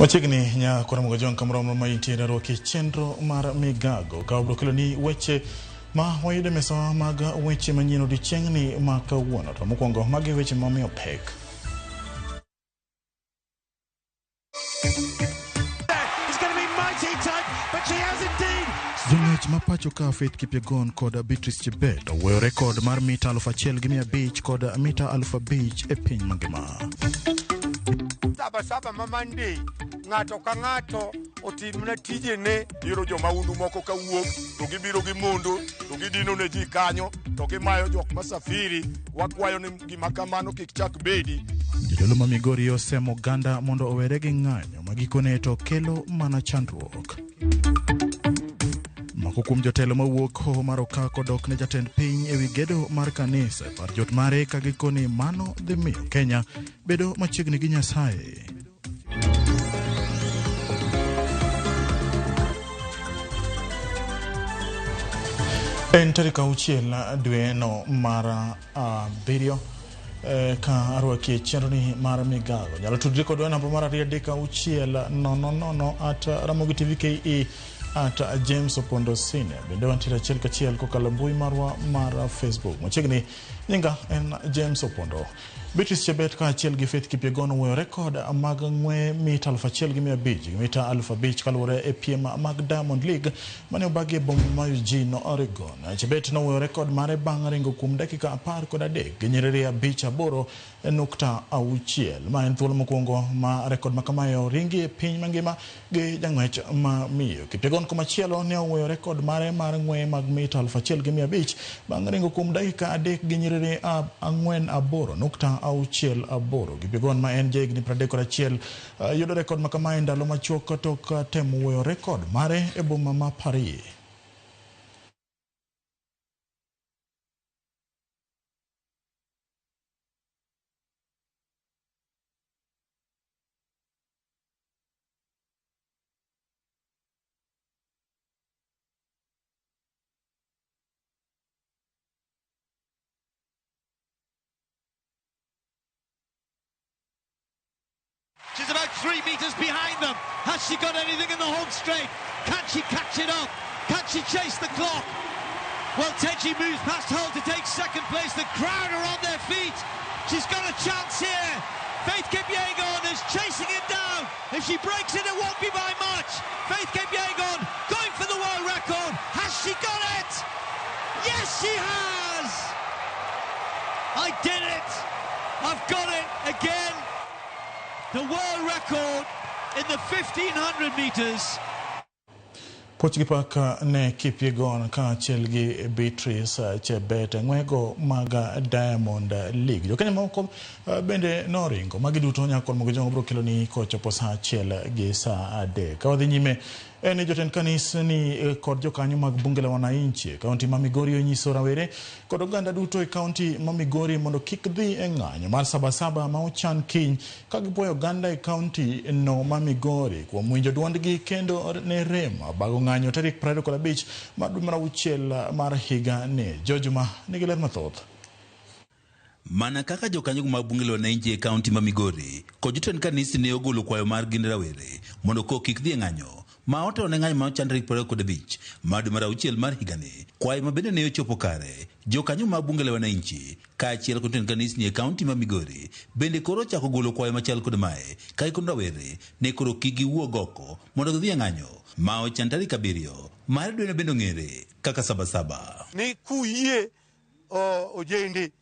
Machigni nya kora mga jong kamrom ma intiere roki chenro mar migago ka obrokelo ni weche ma wayude meso mag weche manyien odiochiengni ma kawuono to mokwongo magi weche mamiyo pek. Jong'wech ma pacho ka Faith Kipyegon kod Beatrice Chebet oweyo rekod mar mita 1,500 kod mita 5,000 e piny mangima. Saba mamandi ng'ato ka ng'ato otimna tijene. Biro jomaundu moko kawuok to gibiro gi mondo to gidino ne ji kanyo to gimayo jok masafiri wakwayo ni gima kamano kik chak bedi. Jodolo ma Migori osemo oganda mondo owere gi ng'anyo ma gikone to kelo mana chandruok. Moko kuom jotelo mawuok hoho mar Okak odok ne jatend piny ewi gedo mar kanisa par jot mare ka gikone mano dhi miyo Kenya bedo machiegni gi Nyasaye. En tarik 6 dwe no mar abiriyo ka arwaki chenro ni mar migago. Nyalo tudri kodwa namba mar 26000 at Ramogi TV KE at James Opondo Senior. Bende wantiere achiel kachiel kokalo mbui marwa mar Facebook. Machiegni nyinga en James Opondo. Beatrice Chebet ka achiel gi Faith Kipyegon oweyo rekod mag ng'we mita 1,500 mita 5,000 kaluwore e piem mag Diamond League mane obagi e boma ma Eugene, Oregon. Chebet noweyo rekod mare bang' ringo kuom dakika 13 gi nyiriri 5.6 ma en thuolo mokwongo ma rekod ma kamayo ringi e piny mangima gi jang'wech ma miyo. Kipyegon komachielo ne oweyo rekod mare mar ng'we mag mita 1,500 bang' ringo kuom dakika 3 gi nyiriri 4.8. Kipyegon ma en jahigni 31 yudo rekod ma kamae ndalo machuok tok temo weyo rekod mare e boma ma Paris. She's about 3 meters behind them. Has she got anything in the home straight? Can she catch it up? Can she chase the clock? Well, Teji moves past Hull to take second place. The crowd are on their feet. She's got a chance here. Faith Kipyegon is chasing it down. If she breaks it, it won't be by much. Faith Kipyegon going for the world record. Has she got it? Yes, she has. I did it. I've got it again. The world record in the 1,500 meters. Pochgipaka ne Kipyegon ka achiel gi Beatrice Chebet ng'wego mag Diamond League. Jokenya moko bende noringo magi duto nyakon mogo jongo bro kelo ni kochopo saa 1 gi saa 3. Ka wadhi nyime en jotend kanisa ni kod jokanyo mag bunge la wananchi kaunti ma Migori onyiso rawere kod oganda duto e kaunti ma Migori mondo kik dhi e ng'anyo mar Sabasaba ma ochan kiny ka gipuoyo oganda e kaunti no ma Migori kuom winjo duondgi kendo ne rem bago ng'anyo tarik 25 mar dwe mar 6 mar higa ni. Jojuma nigi ler mathoth. Mana kaka jokanyo mag bunge la wananchi e kaunti ma Migori kod jotend kanisa ne ogolo kwayo mar gin rawere mondo kik dhi e ng'anyo ma oto ne ng'anyo ma chandrik 25 mar dwe mar 6 mar higa ni. Kwayo ma bende ne ochopo kare. Jokanyo mag bunge la wananchi ka achiel kod jotend kanisa ni e kaunti ma Migori bende koro chako golo kwayo machal kod mae ka ikon rawere ne koro kik giwuog oko mondo gidhi e ng'anyo ma ochan tarik 7 mar dwe no bende ong'ere kaka Sabasaba. Ni kuyie ojende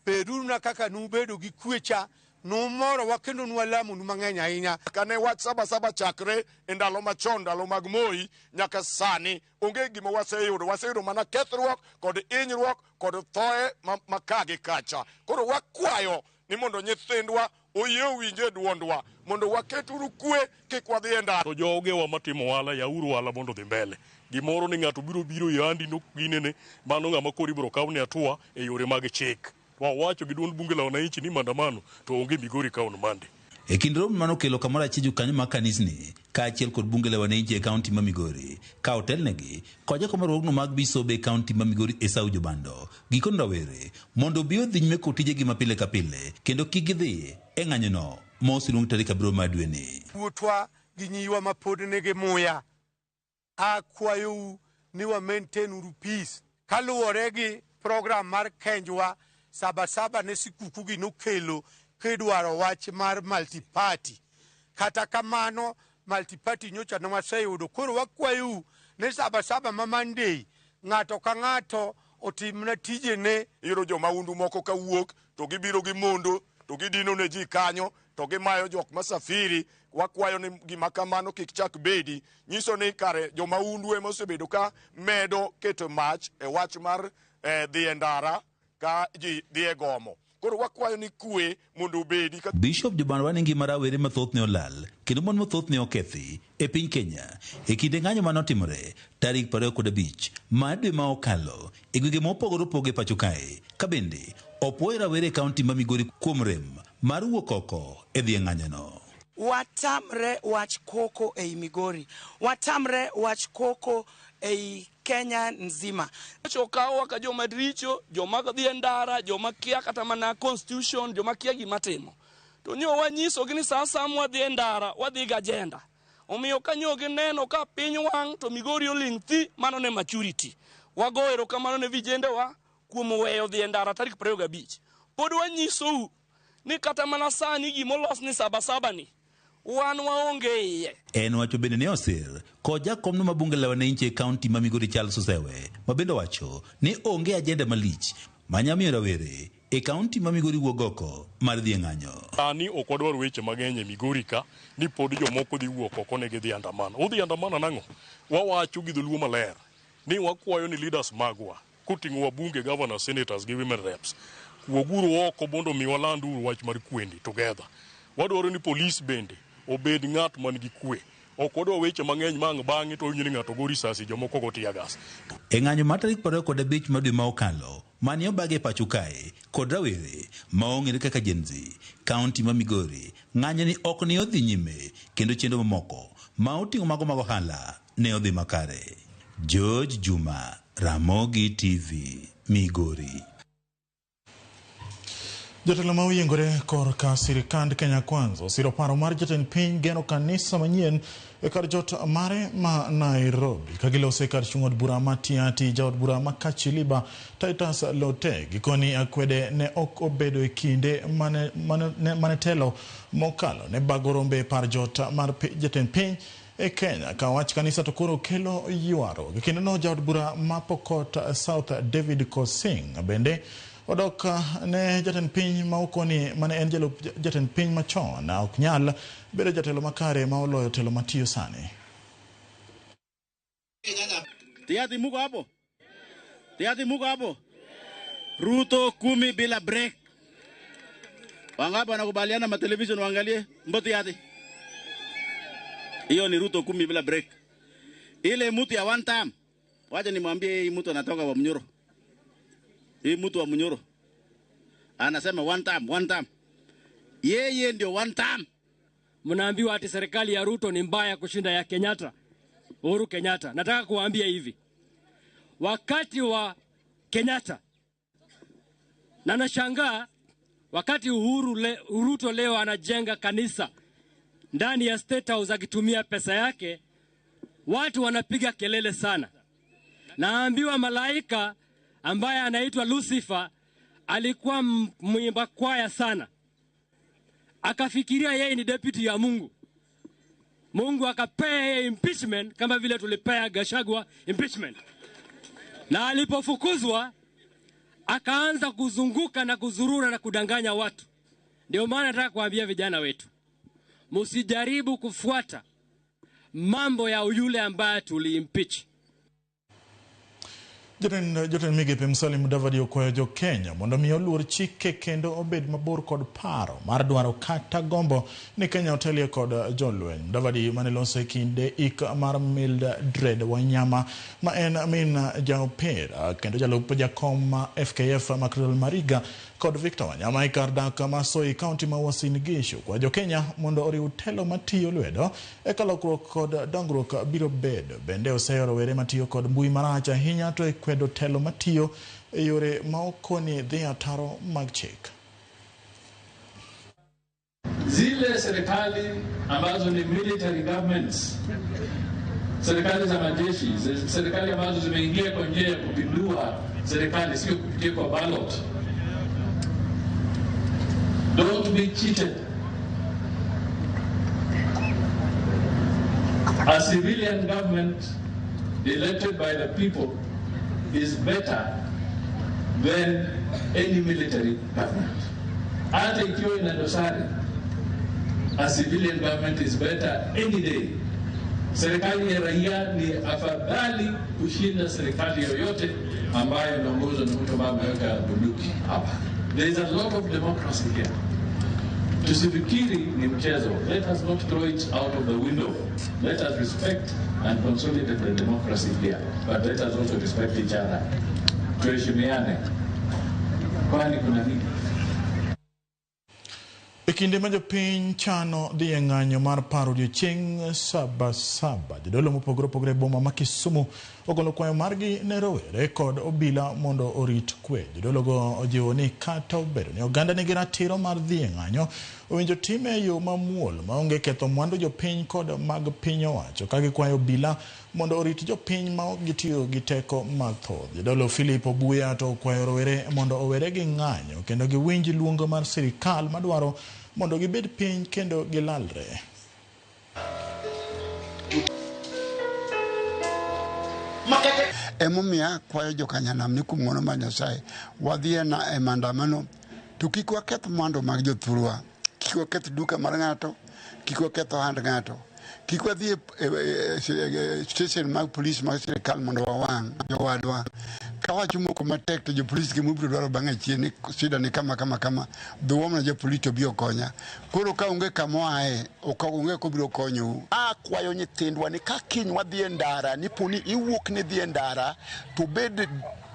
beduru na kaka nubedo gi kwecha numoro wakendo nwalamu numang'eny ahinya. Kane wach Sabasaba chakre e ndalo machon, ndalo mag Moi nyaka sani onge gima waseyudo mana kethruok kod inyruok kod thoe makagi kacha. Koro wakwayo ni mondo nyithindwa oyie winje duondwa mondo waketuru kwe kik wadhi e ndara. To jogewa matimo wala yauru wala mondo dhi mbele. Gimoro ni ng'ato biro yandi no ginene mano ng'ama kori biro kawne atua e yore mag chik. Wawacho gi duond bunge la wananchi ni maandamano to onge Migori kaun mande. E kind romo mano kelo kamoro achiel jokanyo mag kanisni ka achiel kod bunge la wananchi e kaunti ma Migori ka otelnegi kod jakomarwogno mag bisobe e kaunti ma Migori Esau Jobando gikon rawere mondo bi odhi nyime kod tijegi mapile ka pile kendo kik gidhi e ng'anyono mosilung tarik 7 madweni. Utwa ginyiwa mapod nege muya. Akwayo ni wa maintain peace. Kaluwore gi program mar Kenjwa Sabasaba ne sikuku gi nokelo kedwaro wach mar multi-party. Kata kamano multi-party nyocha no waseyudo. Koro wakwayo ne Sabasaba ma Monday ng'ato ka ng'ato otimna tijene. Iro jo maundu moko kawuok to gibiro gi mondo to gidino ne ji kanyo to gimayo jok masafiri. Wakwayo ni gima kamano kik chak bedi. Nyiso ni kare jo maundu ema osebedo ka medo keto mach e wach mar dhi e ndara ka ji dhi e gomo. Koro wakwayo ni kwe mondo bedi. Bishop Jubanwa ni ngima rawere mathoth ne olal kendo mon mathoth ne okethi e piny Kenya e kinde ng'anyo manotimore tarik 25 madwe ma okalo e gwenge mopogore opogore pacho kae ka bende opuoyo rawere kaunti ma Migori kuom rem mar wuok oko e dhi e ng'anyono. Watamre wach koko ei Migori, watamre wach koko ei Kenya nzima. Chokawa ka joma dricho, joma dhi ndara, joma kia kata mana constitution, joma kia gima timo. To nyo wanyiso gini sasa wadhi ndara, wadhi ga agenda. Omiyo kanyo gineno ka piny wang to Migori oling thi, mano ne maturity. Wagoero kamano ne vijende wa kuom weyo dhi ndara tarik 25. Pod wanyiso ni kata mana sani gimolos ni Sabasaba ni wan waonge iye. En wacho bende ne osir ko jakom no mabunge la wananchi e kaunti ma Migori Charles Osewe ma bende wacho ni onge ajenda malich manyamiyo rawere e kaunti ma Migori wuok oko mar dhi ng'anyo. Ani ok wadwar weche mang'eny e Migori ka ni pod jomoko dhi wuok oko ne gidhi andamano. Udhi andamano nang'o? Wawacho gi dholuo maler ni wakwayo ni leaders magwa kuting'o wabunge, governors, senators gi women reps wuoguru oko mondo mi walanduru wach mar kwendi together. Wadwaro ni police bende obed ng'at man gi kwe. Ok wadwa weche mang'eny mang bang'e to nyini ng'ato go risasi jomoko go tiya gas. E ng'anyo mar tarik 25 madwe ma okalo mane obage pacho kae kod rawere maong'ere kaka Gen Z kaunti ma Migori ng'anyo ni ok ne odhi nyime kendo chenro mamoko ma oting'o mago mag ohala ne odhi makare. George Juma, Ramogi TV, Migori. Jotelo ma oyiengore korka sirikand Kenya Kwanza osiro paro mar jatend piny geno kanisa manyien e kar jot mare ma Nairobi ka gilose kar chung od bura ma Tiati jaod bura ma Kachiliba Titus Lote gikoni akwede ne ok obedo e kinde mane telo mokalo ne bagorombe par jot mar jatend piny e Kenya ka wach kanisa to koro kelo ywaro kendo no jaod bura ma Pokot South David Kosing bende odok ne jatend piny ma ukoni mane en jalup jatend piny machon na ok nyal bedo jatelo makare ma oloyo telo matiyo sani. Tiati muko hapo. Ruto 10 bila break. Wangapi wanakubaliana na television waangalie mboti yati. Hiyo ni Ruto 10 bila break. Ile mtu ya one time. Wacha nimwambie hii mtu anatoka wa Mnyoro. Hii mtu wa Mnyoro anasema one time. Yeye ndio one time. Mnaambiwa ati serikali ya Ruto ni mbaya kushinda ya Kenyatta. Uhuru Kenyatta. Nataka kuwaambia hivi. Wakati wa Kenyatta na nashangaa wakati Ruto leo anajenga kanisa ndani ya State House akitumia pesa yake, watu wanapiga kelele sana. Naambiwa malaika ambaye anaitwa Lucifer alikuwa mwimba kwaya sana. Akafikiria yeye ni deputy ya Mungu. Mungu akapea yeye impeachment kama vile tulipea Gachagua impeachment. Na alipofukuzwa akaanza kuzunguka na kuzurura na kudanganya watu. Ndio maana nataka kuambia vijana wetu, msijaribu kufuata mambo ya yule ambaye tuliimpeach. Jotend migepe Musalia Mudavadi okwayo jo Kenya mondo mi oluor chike kendo obed mabor kod paro mar dwaro kata gombo ni Kenya otelie kod jolweny. Mudavadi mane loso kinde ik mar Mildred Wanyama ma en min jaopera kendo jalup jakom FKF Mackerel Mariga kod Victor Wanyama e kar dak ma Soi County ma Uasin Gishu kwa jo Kenya mondo oriw telo matiyo lwedo e kalokruok kod dongruok biro bedo. Bende oseyoro were matiyo kod mbui marach ahinya to kwedo telo matiyo e yore ma okoni dhi ataro mag chik. Zile serikali ambazo ni military governments, serikali za majeshi, serikali ambazo zimeingia kwa njia ya kupindua serikali, sio kupitia kwa ballot. Don't be cheated. A civilian government elected by the people is better than any military government. Hata ikiwa ina dosari, a civilian government is better any day. Serikali ya raia ni afadhali kushinda serikali yoyote ambayo inaongozwa na mtu ambaye ameweka bunduki hapa. There is a lot of democracy here. Tusifikiri ni mchezo. Let us not throw it out of the window. Let us respect and consolidate the democracy here. But let us also respect each other. Tuheshimiane. Kwani kuna nini? Kinde ma jopiny chano dhi e ng'anyo mar paro odiechieng' Sabasaba, jodolo mopogore opogore boma ma Kisumu ogolo kwayo margi ne rowere kod obila mondo orit kwe. Jodologo ojiwo ni kata obedo ni oganda nigi ratiro mar dhi e ng'anyo, owinjo time e yo mamuol maonge ketho mwandu jopiny kod mag piny owacho, ka gikwayo obila mondo orit jopiny ma ok gitiyo gi teko mathoth. Jodolo Philip Obuya to okwayo rowere mondo owere gi ng'anyo kendo giwinj luongo mar sirikal madwaro mondo gibed piny kendo gilalre. Emomiya kwayo jokanyanam ni kuom ng'wono mar Nyasaye wadhi na e maandamano to kik waketh mwandu mag jothurwa, kik waketh duka mar ng'ato, kik waketh ohand ng'ato, kik wadhi e station mag polis mag sirikal mondo wawang' jowadwa. Ka wacho moko matek to jopolis gi mubiro dwaro bang'e chien ni shida ni kama dhuwomna jopolis to biro konya. Koro ka onge kamoae ok onge ko biro konyo. Kwayo nyithindwa ni ka kiny wadhi e ndara ni poni iwuok ni dhi e ndara to bed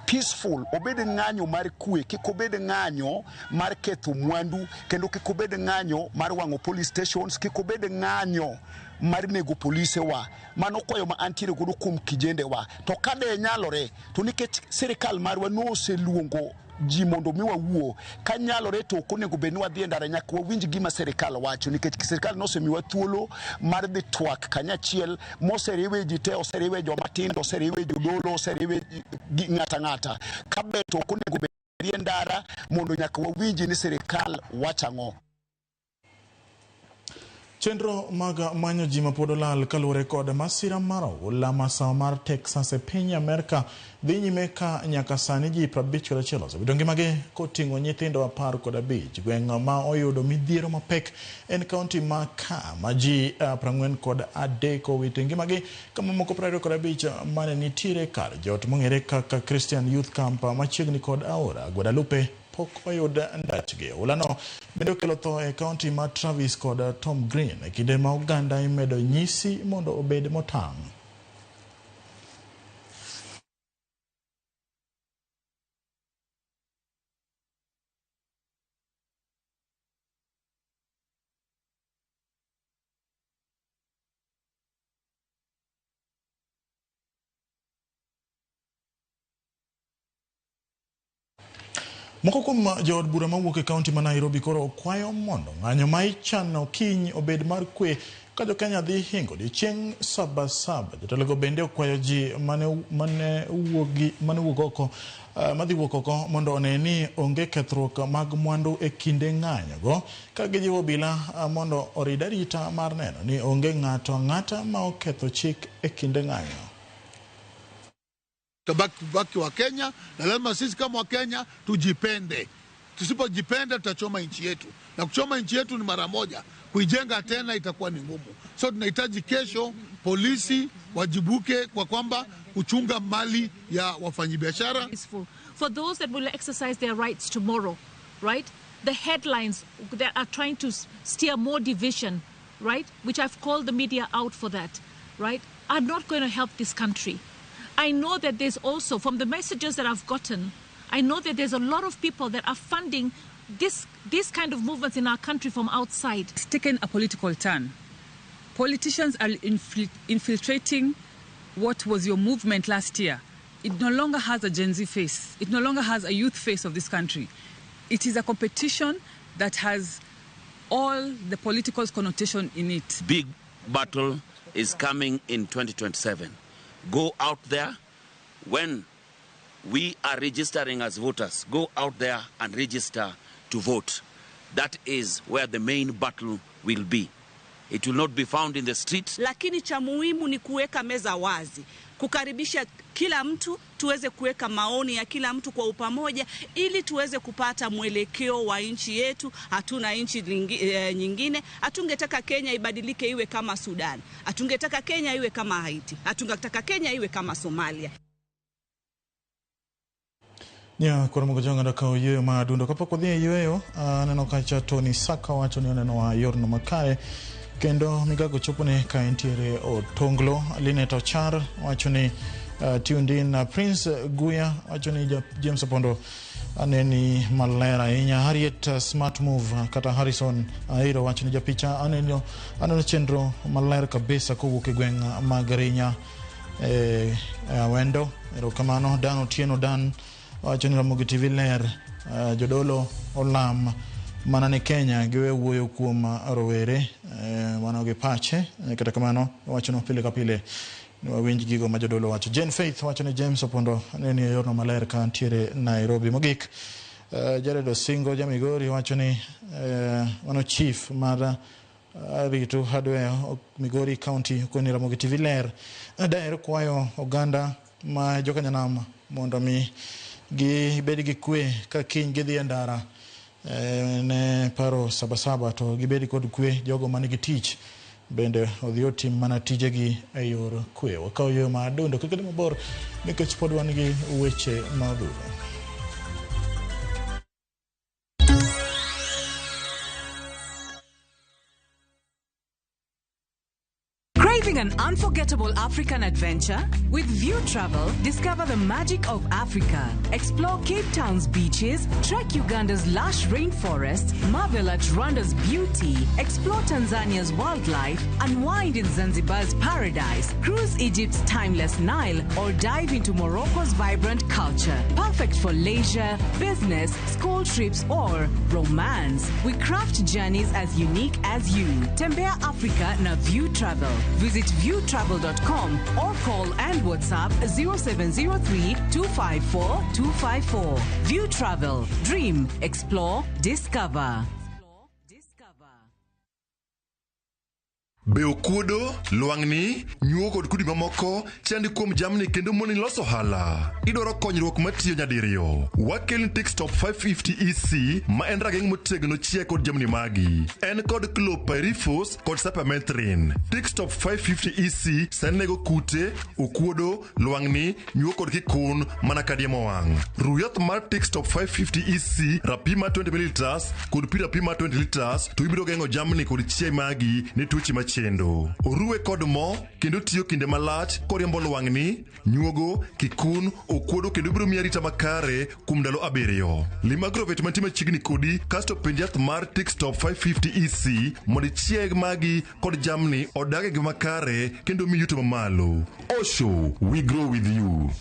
peaceful, obed ng'anyo mar kwe, kik obed ng'anyo mar ketho mwandu, kendo kik obed ng'anyo mar wang'o police stations, kik obed ng'anyo mar nego polise wa. Mano kwayo ma antiere godo kuom kijende wa. To kade nyalore, to nikech sirikal marwa noseluongo ji mondo mi wawuo, ka nyalore to okonego bed ni wadhi e ndara, nyaka wawinj gima sirikal wacho, nikech sirikal nosemiwa thuolo mar dhi twak kanyachiel, moseriwe ji te, oseriwe joma tindo, oseriwe jodolo, oseriwe ng'ata ng'ata. Ka be to okonego bed ni e ndara mondo nyaka wawinj ni sirikal wacho ang'o. Chenro mag manyo ji mapod olal kaluwore kod masira mar oula masawa mar Texas e piny Amerka dhi nyime ka nyaka sani ji 51 osebedo ngimagi koting'o nyithindo 15. Gweng' ma oyudo midhiero mapek en kaunti ma ma ji 43 owito ngimagi, kama moko 25 mane nitiere kar jot mong'ere kaka Christian Youth Camp machiegni kod aora Guadalupe pok oyud ndachgi. Ulano bende okelo tho e kaunti ma Travis kod Tom Green e kinde ma oganda imedo nyisi mondo obed motang'. Moko kuom jood bura mawuok e kaunti ma Nairobi koro kwayo mondo ng'anyo ma ichano kiny obed mar kwe ka jo Kenya dhi hingo odiechieng' Sabasaba. Jotelo bende okwayo ji madhi wuok oko mondo one ni onge kethruok mag mwandu e kinde ng'anyogo, ka gijiwo obila mondo orid arita mar neno ni onge ng'ato ang'ata ma oketho chik e kinde ng'anyo. Tabaki wa Kenya, na lazima sisi kama wa Kenya tujipende. Tusipojipenda tutachoma nchi yetu, na kuchoma nchi yetu ni mara moja, kuijenga tena itakuwa ni ngumu. So tunahitaji kesho polisi wajibuke kwa kwamba kuchunga mali ya wafanyabiashara. For those that will exercise their rights tomorrow, right? The headlines that are trying to steer more division, right? Which I've called the media out for that, right? Are not going to help this country. I know that there's also, from the messages that I've gotten, I know that there's a lot of people that are funding this kind of movements in our country from outside. It's taken a political turn. Politicians are infiltrating what was your movement last year. It no longer has a Gen Z face. It no longer has a youth face of this country. It is a competition that has all the political connotation in it. Big battle is coming in 2027. Go out there. When we are registering as voters, go out there and register to vote. That is where the main battle will be. It will not be found in the streets. Lakini cha muhimu ni kuweka meza wazi, kukaribisha kila mtu, tuweze kuweka maoni ya kila mtu kwa upamoja ili tuweze kupata mwelekeo wa nchi yetu. Hatuna nchi nyingine. Hatungetaka Kenya ibadilike iwe kama Sudan. Hatungetaka Kenya iwe kama Haiti. Hatungetaka Kenya iwe kama Somalia. Nya kwa mgojonga ndaka uyeyo maadundo kapa kwa dhia uyeyo neno kacha Tony Saka wacho ni neno wa Yorno Makae kendo migago chopone ka entiere Otonglo Linet Ochar wacho ni tuned in Prince Guya wacho ni James Opondo aneni malera inya Harriet Smart Move kata Harrison Airo wacho ni japicha aneno chendro malera kabisa kuwuok gwenga magarinya wendo erokamano Dan Otieno Dan wacho ni Ramogi TV ler jodolo olam manane Kenya giwe wuoyo kuom rowere manoge pache kata kamano wacho no pile ka pile winji gigo ma jodolo wacho. Jane Faith wacho ni James Opondo neni Yorno Maler ka antiere Nairobi. Mogik Jared Osingo Jamigori wacho ni wano chief mar Ritu Hardware Migori County kweni Ramogi TV ler daero kwayo oganda ma jokanyanam mondo mi gi bedi gi kwe ka kiny gidhi endara ne paro sabasaba to gibedi kod kwe jogo manigi tich bende odhi otim mana tijegi e yor kwe. Wakaw yo maadundo kikeli mabor nikech pod wan gi weche madhuro. Craving an unforgettable African adventure? With View Travel, discover the magic of Africa. Explore Cape Town's beaches, trek Uganda's lush rainforest, marvel at Rwanda's beauty, explore Tanzania's wildlife, unwind in Zanzibar's paradise, cruise Egypt's timeless Nile, or dive into Morocco's vibrant culture. Perfect for leisure, business, school trips, or romance. We craft journeys as unique as you. Tembea Africa na View Travel. Visit viewtravel.com or call and WhatsApp 0703 254 254. View Travel. Dream, explore, discover. Beokudo, Luangni, nyuo kod kudi mamoko, chandi kuom jamni kendo moni loso hala. Idoro konyruok matiyo nyadiriyo. Wakelin Textop 550 EC ma en rageng motegno chia kod jamni magi. En kod clopyrifos kod sapermethrin. Textop 550 EC senego kute, okuodo, luangni, nyuo kod kikun mana kadiemo wang. Ruyath mar Textop 550 EC rapima 20 ml kod pi rapima 20 liters to ibiro gengo jamni kod chia magi ne tuoche machendo. Oruwe kod mo kendo tiyo kinde malach koriembo luangni, nyuogo, kikun, okuodo kendo biro miya rita makare kuom ndalo 7. Lima Agrovet mantie machiegni kodi kasto penj yath mar Textop 550 EC mondo chieg magi kod jamni odage gi makare kendo mi yuto mamalo. Osho, we grow with you.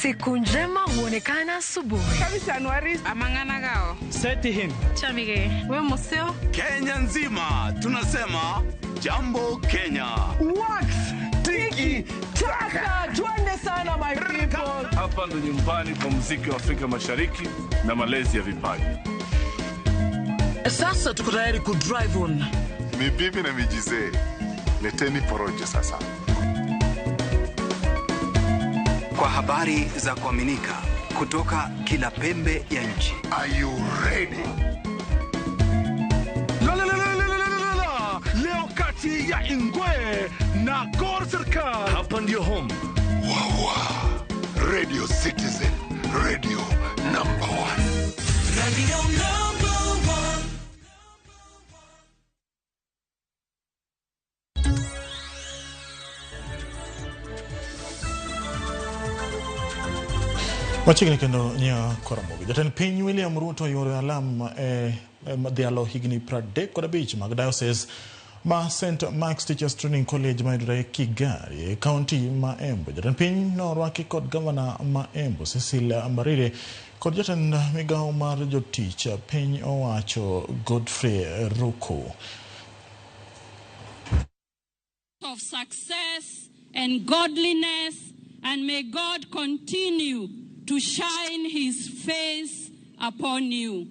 Siku njema huonekana asubuhi. Kabisa Anuari amangana gao. Seti him. Chamige. Wewe Museo. Kenya nzima tunasema jambo Kenya. Wax, tiki, taka. Twende sana my people. Hapa ndo nyumbani kwa muziki wa Afrika Mashariki na malezi ya vipaji. Sasa tuko tayari ku drive on. Mibibi na mijize. Leteni porojo sasa. kwa habari za kuaminika kutoka kila pembe ya nchi. Are you ready? Leo kati ya Ingwe na Gor Serikali. Hapa ndio home. Radio Citizen, radio number 1. Radio number 1. Wachigni kendo nya Karamogi. Jatend piny William Ruto yore alam dhialo higni 35 mag diocese ma St. Mark's Teachers Training College ma yudore Kigali, kaunti ma Embu. Jatend piny norwaki kod gavana ma Embu Cecilia Mbarire kod jatend migawo mar jotich piny owacho Godfrey Ruku. Of success and godliness, and may God continue to shine his face upon you.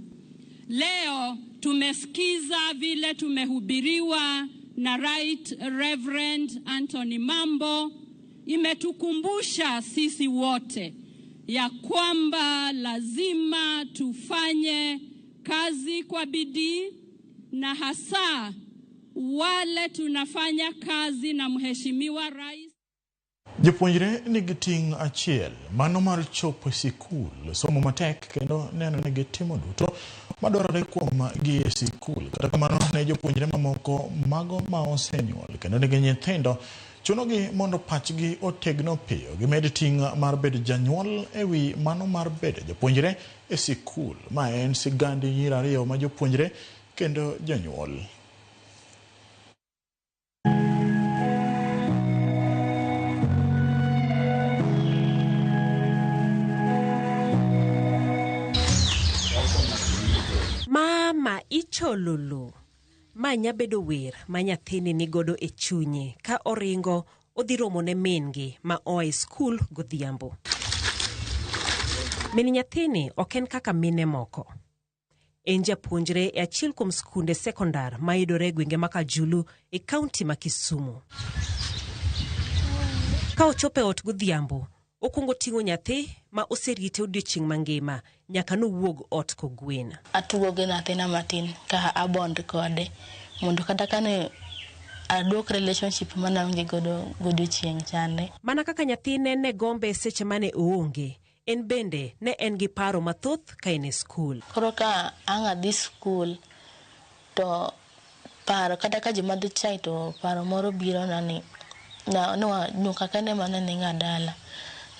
Leo tumesikiza vile tumehubiriwa na Right Reverend Anthony Mambo. Imetukumbusha sisi wote ya kwamba lazima tufanye kazi kwa bidii, na hasa wale tunafanya kazi na mheshimiwa rais. Jopuonjre nigi ting' achiel, mano mar chopo sikul, somo matek kendo neno ni gitimo duto madwarore kuom gi e sikul. Kata kamano ne jopuonjre mamoko mago ma osenyuol kendo nigi nyithindo, chunogi mondo pachgi otegno piyo gimed ting' mar bedo janyuol ewi mano mar bedo jopuonjre e sikul. Ma en sigandi nyiri ariyo ma jopuonjre kendo jonyuol. Mama ichololo ma nyabedo wer ma nyathini ni godo e chunye ka oringo odhi romo ne mingi ma oa skul godhiambo. Min nyathini oken kaka mine moko. En japuonjre e achiel kuom skunde sekondar ma yudore gwenge ma Kajulu e kaunti ma Kisumu. Ka ochope ot godhiambo, okungo ting'o nyathi ma oserite odiochieng' mangima nyaka nowuog ot kogwen. Atugo gi nyathina matin ka abond kode mondo kata kane adwok relationship mana onge godo godiochieng' chande. Mana kaka nyathine ne gombe seche mane oonge, en bende ne en gi paro mathoth ka en e skul. Koro ka anga dhi skul to paro kata ka joma dhi chai to paro moro biro nani na nyuka kane mana ni ngadala.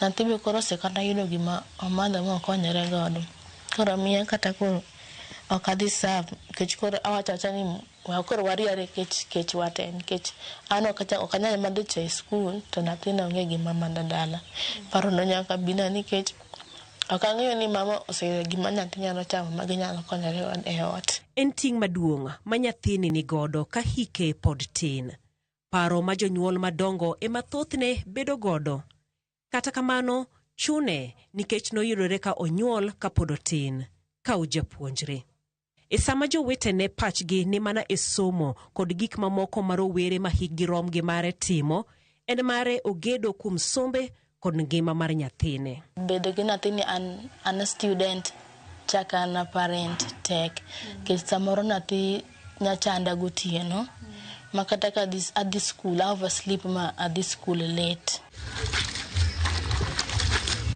Nanti be koro se kata yudo gima omadho ma okonyore godo. Koro miya kata koro okadhi serve kech koro awacho chani koro wariare kech waten kech ano kacha okanyal madhi chai skul to nathina onge gima madadala. Paro no nyaka bina ni kech okang'eyo ni mama ose gima nyathi nyalo chamo ma ginyalo konyore e ot. En ting' maduong' ma nyathini ni godo ka hike pod tin. Paro ma jonyuol madongo e mathothne bedo godo. Kata kamano, chune nikech noyudore ka onyuol ka pod otin, ka ojapuonjre. E sama jowetene pachgi ni mana e somo kod gik mamoko marowere ma hikgi rom gi mare timo, en mare ogedo kuom sombe kod ngima mar nyathine. Bedo gi nyathini an student chaka na parent tek. Kech samoro nathi nyachanda gotieno, makata ka at this school, I oversleep ma at this school late.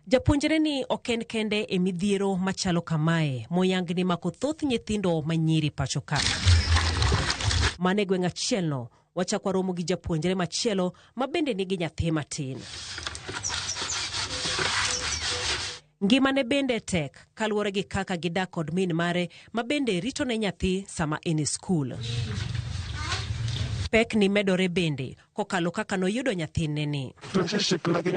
Japuonjre ni oken kende e midhiero machalo kamae moyangni mako thoth nyithindo manyiri pacho ka. Mane gweng' achielno wachakwa romo gi japuonjre machielo ma bende nigi nyathi matin. Ngimane bende tek kaluwore gi kaka gidak kod min mare ma bende rito ne nyathi sama en e skul. Pek ni medore bende kokalo kaka noyudo nyathine ni. Relationship na gi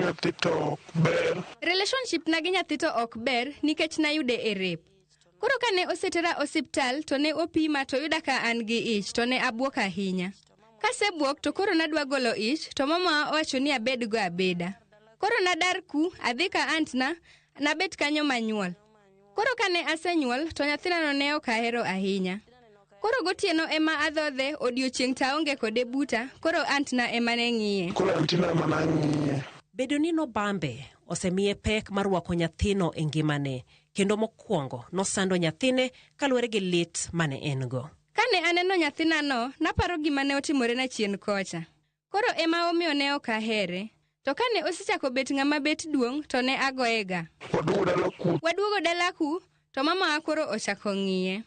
nyathi to ok ber nikech nayude e rep. Koro kane osetera osiptal to ne opima to yuda ka an gi ich to ne abuok ahinya. Kasebuok to koro nadwa golo ich to mama owacho ni abed go abeda. Koro nadar ku adhi ka antna nabet kanyo manyuol. Koro kane asenyuol to nyathina ne ok ahero ahinya. Koro gotieno ema adhodhe odiochieng' taonge kode buta, koro antna ema ne ng'iye. Bedo ni Nobambe osemiye pek mar rwako nyathino e ngimane, kendo mokwongo nosando nyathine kaluwore gi lit mane en go. Kane aneno nyathina naparo gima ne otimore na chien kocha. Koro ema omiyo ne ok ahere. To kane osechako bet ng'ama bet duong' to ne agoyega. Waduogo dalaku to mama koro ochako ng'iye.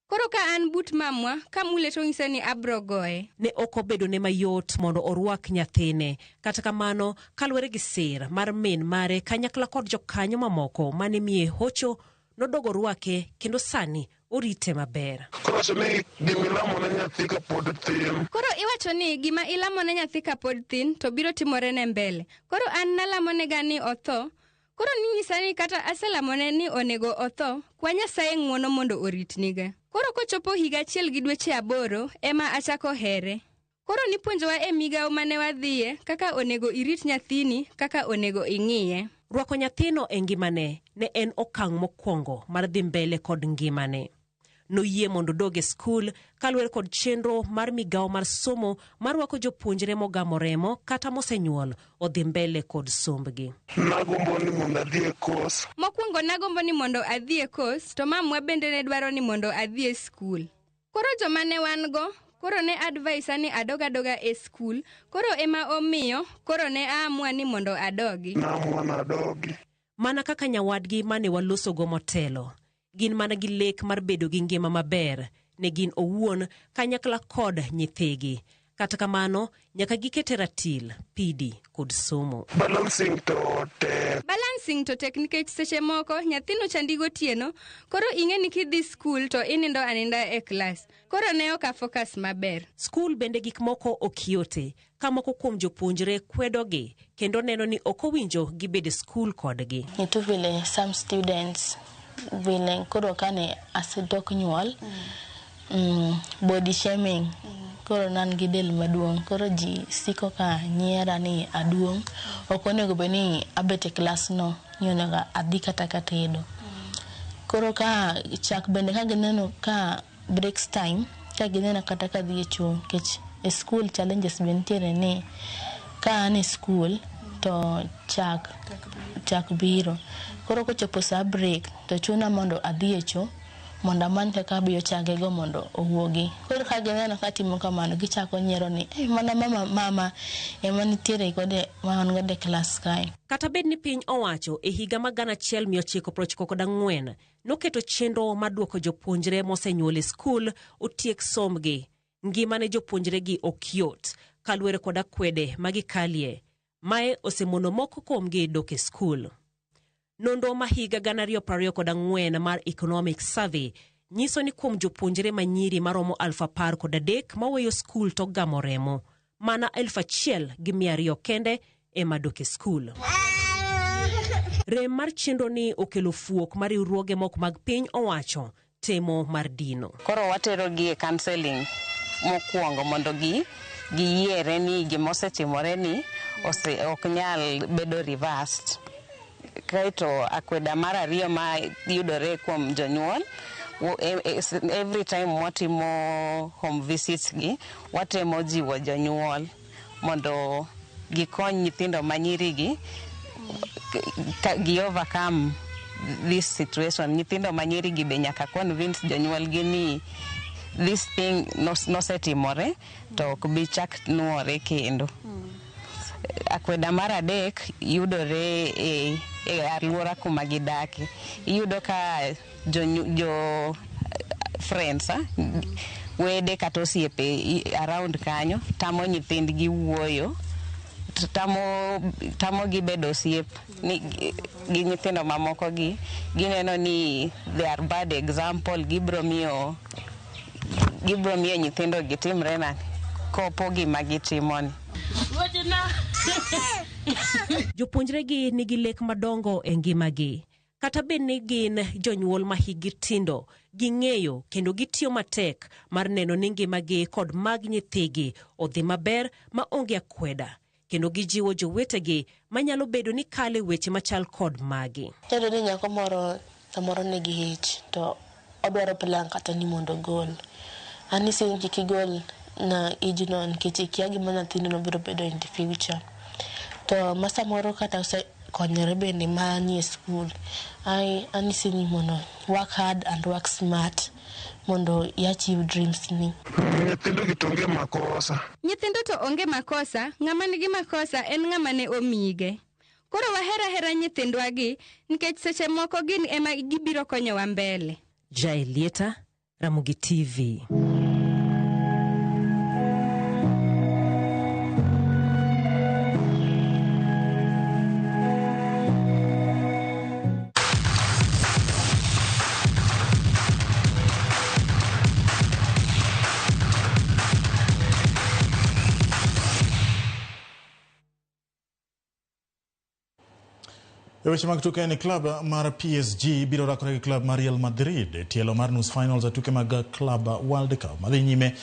Koro ka an but mamwa kamule to ng'ise ni abro goye. Ne ok obedo ne mayot mondo orwak nyathine, kata kamano kaluwore gi sir mar min mare kanyakla kod jokanyo mamoko mane miye hocho nodogo rwake kendo sani orite maber. Koro iwacho ni gima ilamo ne nyathi ka pod thin to biro timore ne mbele. Koro an nalamo ne gani otho. Koro ninyisa ni kata aselamone ni onego otho, kwa Nyasaye ng'wono mondo oritniga. Koro kochopo higa 1 gi dweche 8 ema achako here. Koro nipuonjowa e migawo mane wadhiye kaka onego irit nyathini, kaka onego ing'iye. Rwako nyathino e ngimane ne en okang' mokwongo mar dhi mbele kod ngimane. Noyie mondo doge skul kaluwore kod chenro mar migawo mar somo mar rwako jopuonjre mogamo remo kata mosenyuol odhi mbele kod sombgi. Mokwongo nagombo ni mondo adhi e kos, to mamwa bende ne dwaro ni mondo adhi e skul. Koro joma ne wan go, koro ne advise ni adoga e skul, koro ema omiyo, koro ne aamua ni mondo adogi. Mana kaka nyawadgi mane waloso go motelo, gin mana gi lek mar bedo gi ngima maber, ne gin owuon kanyakla kod nyithigi. Kata kamano, nyaka gikete ratil, pidi kod somo. Balancing to tek nikech seche moko nyathino chandigo tieno, koro ing'e ni kidhi skul to inindo aninda e klas. Koro ne ok focus maber. Skul bende gik moko okiote, ka moko kuom jopuonjre kwedogi kendo neno ni ok owinjo gibed skul kodgi. Nitu vile some students vile koro kane asedok nyuol, body shaming. Koro nan gi del maduong', koro ji siko ka nyiera ni aduong', ok onego be ni abet e klas no, ni onego adhi kata katedo. Koro ka chak bende ka gineno ka breaks time, ka gineno kata ka dhi e choo, kech e school challenges be nitiere ni ka an e school to chak biro. Koro kochopo sa break to chuna mondo adhi e choo, mondo amany kaka biyo chagego mondo owuogi. Koro ka gineno ka timo kamano, gichako nyiero ni mana mama ema nitiere kode wan gode klas kae. Kata bed ni piny owacho e higa ma 1994 noketo chenro mar duoko jopuonjre mosenyuol e skul otiek somgi, ngima ne jopuonjre gi ok yot kaluwore koda kwede magikalie, mae osemono moko kuomgi dok e skul. Nonro ma higa 2024 mar Economic Survey nyiso ni kuom jopuonjre manyiri maromo 10,003 maweyo skul to gamo remo, mana 1,200 kende ema dok e skul. Rem mar chenro ni okelo fuok mar riwruoge moko mag piny owacho temo mar dino. Koro watero gi e counseling mokwongo mondo giyiere ni gimosetimore ni ok nyal bedo reversed. Kaito akweda mar ariyo ma yudore kuom jonyuol, every time watimo home visits gi, watemo jiwo jonyuol mondo gikony nyithindo manyiri gi overcome this situation. Nyithindo manyiri gi be nyaka convince jonyuol gi ni this thing nosetimore to ok bi chak nuore kendo. Akweda mar adek yudore e alwora kuma gidake. Iyudo ka jo friends, wede kata osiepe around kanyo tamo nyithindgi wuoyo, tamo gi bedo osiep gi nyithindo mamoko gineno ni they are bad example, gibro miyo nyithindo gitimre na kopo gima gitimoni. Jopuonjre gi nigi lek madongo e ngimagi. Kata bed ni gin jonyuol ma higi tindo, ging'eyo kendo gitiyo matek mar neno ni ngimagi kod mag nyithigi odhi maber ma onge akweda, kendo gijiwo jowetegi manyalo bedo ni kale weche machal kod magi. Tero ni nyako moro samoro nigi ich to odwaro plan kata ni mondo gol. Anise kigol na ijno nikech ikia gima nyathino no biro bedo in the future. to masa moro kata konyere bende manie school. Anisi ni mondo work hard and work smart mondo achieve dreams ni. Nyithindo gitonge makosa. Nyithindo to onge makosa, ng'ama nigi makosa en ng'ama ne omige. Koro wahera nyithindwa gi nikech seche moko gin ema gibiro konyowa mbele. Jaelieta, Ramogi TV. Weche mag tuke ni klab mar PSG biro rakore gi klab mar Real Madrid tielo mar nus finals atuke mag Club World Cup madhi nyime